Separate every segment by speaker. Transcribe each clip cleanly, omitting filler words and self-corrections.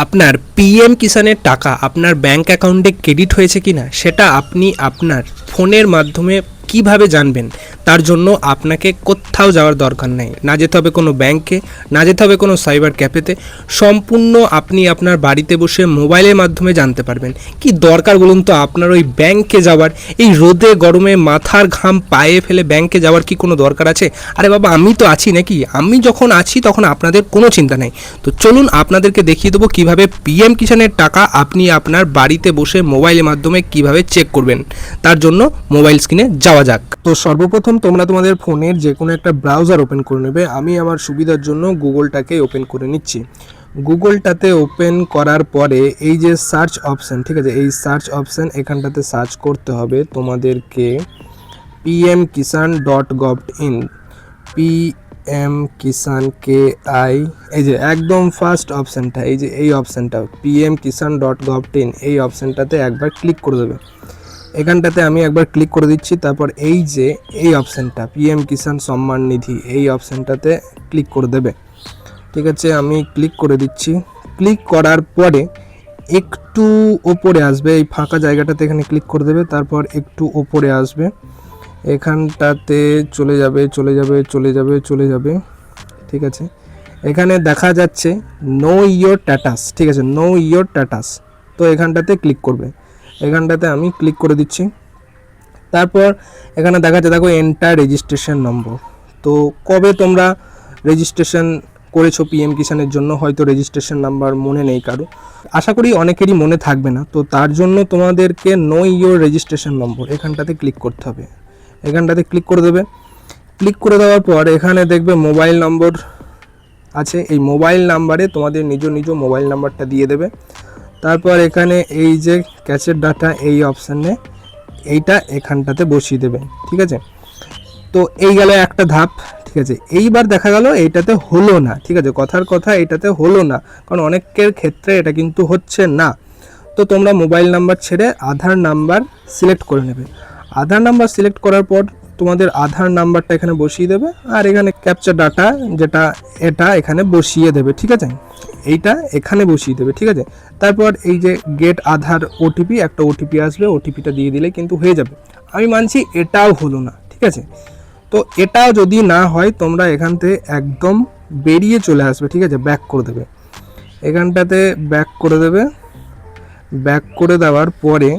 Speaker 1: আপনার পিএম কিষাণের টাকা আপনার ব্যাংক অ্যাকাউন্টে ক্রেডিট হয়েছে কিনা সেটা আপনি আপনার ফোনের মাধ্যমে কিভাবে জানবেন। তার জন্য আপনাকে কোথাও যাওয়ার দরকার নেই, না যেতে হবে কোনো ব্যাংকে, না যেতে হবে কোনো সাইবার ক্যাফেতে। সম্পূর্ণ আপনি আপনার বাড়িতে বসে মোবাইলের মাধ্যমে জানতে পারবেন। কি দরকার বলুন তো আপনার ওই ব্যাংকে যাওয়ার? এই রোদে গরমে মাথার ঘাম পায়ে ফেলে ব্যাংকে যাওয়ার কি কোনো দরকার আছে? আরে বাবা, আমি তো আছি নাকি? আমি যখন আছি তখন আপনাদের কোনো চিন্তা নেই। তো চলুন আপনাদেরকে দেখিয়ে দেবো কীভাবে পিএম কিষাণের টাকা আপনি আপনার বাড়িতে বসে মোবাইলের মাধ্যমে কিভাবে চেক করবেন। তার জন্য মোবাইল স্ক্রিনে যাওয়া যাক। তো সর্বপ্রথম তোমরা তোমাদের ফোনের যে কোনো একটা ব্রাউজার ওপেন করে নেবে। আমি আমার সুবিধার জন্য গুগলটাকে ওপেন করে নিচ্ছি। গুগলটাতে ওপেন করার পরে এই যে সার্চ অপশান, ঠিক আছে, এই সার্চ অপশান এখানটাতে সার্চ করতে হবে তোমাদেরকে pmkisan.gov.in, পিএম কিষাণ KI, এই যে একদম ফার্স্ট অপশানটা, এই যে এই অপশানটা pmkisan.gov.in, এই অপশানটাতে একবার ক্লিক করে দেবে। এখানটাতে আমি একবার ক্লিক করে দিচ্ছি। তারপর এই যে এই অপশানটা পিএম কিষাণ সম্মান নিধি, এই অপশানটাতে ক্লিক করে দেবে। ঠিক আছে, আমি ক্লিক করে দিচ্ছি। ক্লিক করার পরে একটু ওপরে আসবে, এই ফাঁকা জায়গাটাতে এখানে ক্লিক করে দেবে। তারপর একটু ওপরে আসবে, এখানটাতে চলে যাবে চলে যাবে চলে যাবে চলে যাবে ঠিক আছে, এখানে দেখা যাচ্ছে নো ইয়োর স্ট্যাটাস, ঠিক আছে, নো ইয়োর স্ট্যাটাস। তো এখানটাতে ক্লিক করবে। এখানটাতে আমি ক্লিক করে দিচ্ছি। তারপর এখানে দেখা যাচ্ছে, দেখো এন্টার রেজিস্ট্রেশন নম্বর। তো কবে তোমরা রেজিস্ট্রেশন করেছো পিএম কিষাণের জন্য, হয়তো রেজিস্ট্রেশন নাম্বার মনে নেই কারো, আশা করি অনেকেরই মনে থাকবে না। তো তার জন্য তোমাদেরকে নো ইয়োর রেজিস্ট্রেশন নম্বর এখানটাতে ক্লিক করতে হবে। এখানটাতে ক্লিক করে দেবে। ক্লিক করে দেওয়ার পর এখানে দেখবে মোবাইল নম্বর আছে, এই মোবাইল নাম্বারে তোমাদের নিজ মোবাইল নাম্বারটা দিয়ে দেবে। তারপর এখানে এই যে ক্যাচের ডাটা, এই অপশানে এইটা এখানটাতে বসিয়ে দেবে। ঠিক আছে, তো এই গেল একটা ধাপ। ঠিক আছে, এইবার দেখা গেল এইটাতে হলো না। ঠিক আছে, কথার কথা এটাতে হলো না, কারণ অনেকের ক্ষেত্রে এটা কিন্তু হচ্ছে না। তো তোমরা মোবাইল নাম্বার ছেড়ে আধার নাম্বার সিলেক্ট করে নেবে। আধার নাম্বার সিলেক্ট করার পর তোমাদের আধার নাম্বারটা এখানে বসিয়ে দেবে, আর এখানে ক্যাপচার ডাটা যেটা এটা এখানে বসিয়ে দেবে। ঠিক আছে, এইটা এখানে বসিয়ে দেবে। ঠিক আছে, তারপর এই যে গেট আধার ওটিপি, একটা ওটিপি আসবে, ওটিপিটা দিয়ে দিলে কিন্তু হয়ে যাবে। আমি মানছি এটাও হলো না। ঠিক আছে, তো এটাও যদি না হয় তোমরা এখান থেকে একদম বেরিয়ে চলে আসবে। ঠিক আছে, ব্যাক করে দেবে, এখানটাতে ব্যাক করে দেবে। ব্যাক করে দেওয়ার পরে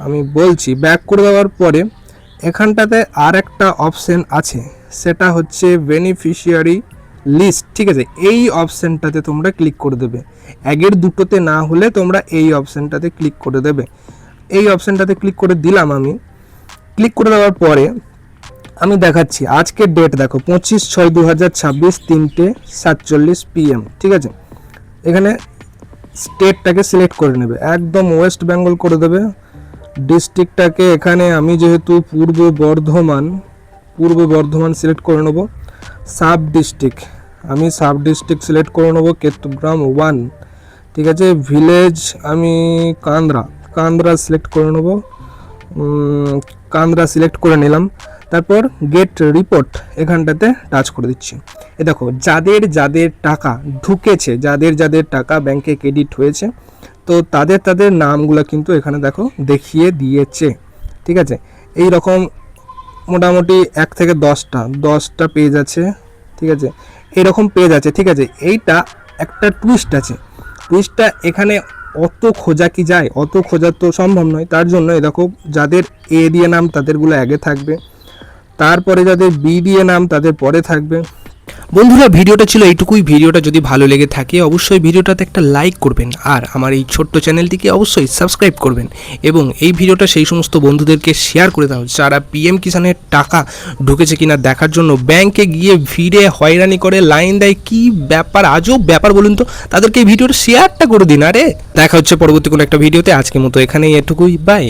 Speaker 1: আমি বলছি, ব্যাক করে দেওয়ার পরে এখানটাতে আর একটা অপশান আছে, সেটা হচ্ছে বেনিফিশিয়ারি লিস্ট। ঠিক আছে, এই অপশানটাতে তোমরা ক্লিক করে দেবে। আগের দুটোতে না হলে তোমরা এই অপশানটাতে ক্লিক করে দেবে। এই অপশানটাতে ক্লিক করে দিলাম আমি। ক্লিক করে দেওয়ার পরে আমি দেখাচ্ছি আজকের ডেট, দেখো 25/6/2026, 3:47 PM। ঠিক আছে, এখানে স্টেটটাকে সিলেক্ট করে নেবে, একদম ওয়েস্ট বেঙ্গল করে দেবে। ডিস্ট্রিক্টটাকে এখানে আমি যেহেতু পূর্ব বর্ধমান সিলেক্ট করে নেব। সাব ডিস্ট্রিক্ট আমি সাব ডিস্ট্রিক্ট সিলেক্ট করে নেব, কেতুগ্রাম 1। ঠিক আছে, ভিলেজ আমি কান্দ্রা সিলেক্ট করে নেব, কান্দ্রা সিলেক্ট করে নিলাম। তারপর গেট রিপোর্ট এখানটাতে টাচ করে দিচ্ছি। এ দেখো যাদের টাকা ঢুকেছে, যাদের টাকা ব্যাংকে ক্রেডিট হয়েছে, তো তাদের নামগুলো কিন্তু এখানে দেখো দেখিয়ে দিয়েছে। ঠিক আছে, এই রকম মোটামুটি 1 থেকে 10টা পেজ আছে। ঠিক আছে, এইরকম পেজ আছে। ঠিক আছে, এইটা একটা টুইস্ট আছে। টুইস্টটা এখানে অত খোঁজা কি যায়, অত খোঁজা তো সম্ভব নয়। তার জন্য দেখো যাদের এ দিয়ে নাম তাদেরগুলো আগে থাকবে, তারপরে যাদের বি দিয়ে নাম তাদের পরে থাকবে। বন্ধুরা, ভিডিওটা ছিল এইটুকুই। ভিডিওটা যদি ভালো লেগে থাকে অবশ্যই ভিডিওটাতে একটা লাইক করবেন, আর আমার এই ছোট্ট চ্যানেলটিকে অবশ্যই সাবস্ক্রাইব করবেন, এবং এই ভিডিওটা সেই সমস্ত বন্ধুদেরকে শেয়ার করে দাও যারা পিএম কিষাণের টাকা ঢুকেছে কিনা দেখার জন্য ব্যাংকে গিয়ে ভিড়ে হয়রানি করে, লাইন দেয়। কি ব্যাপার, আজব ব্যাপার বলুন তো। তাদেরকে এই ভিডিওটা শেয়ারটা করে দিন। আরে দেখা হচ্ছে পরবর্তী কোনো একটা ভিডিওতে। আজকের মতো এখানেই এটুকুই, বাই।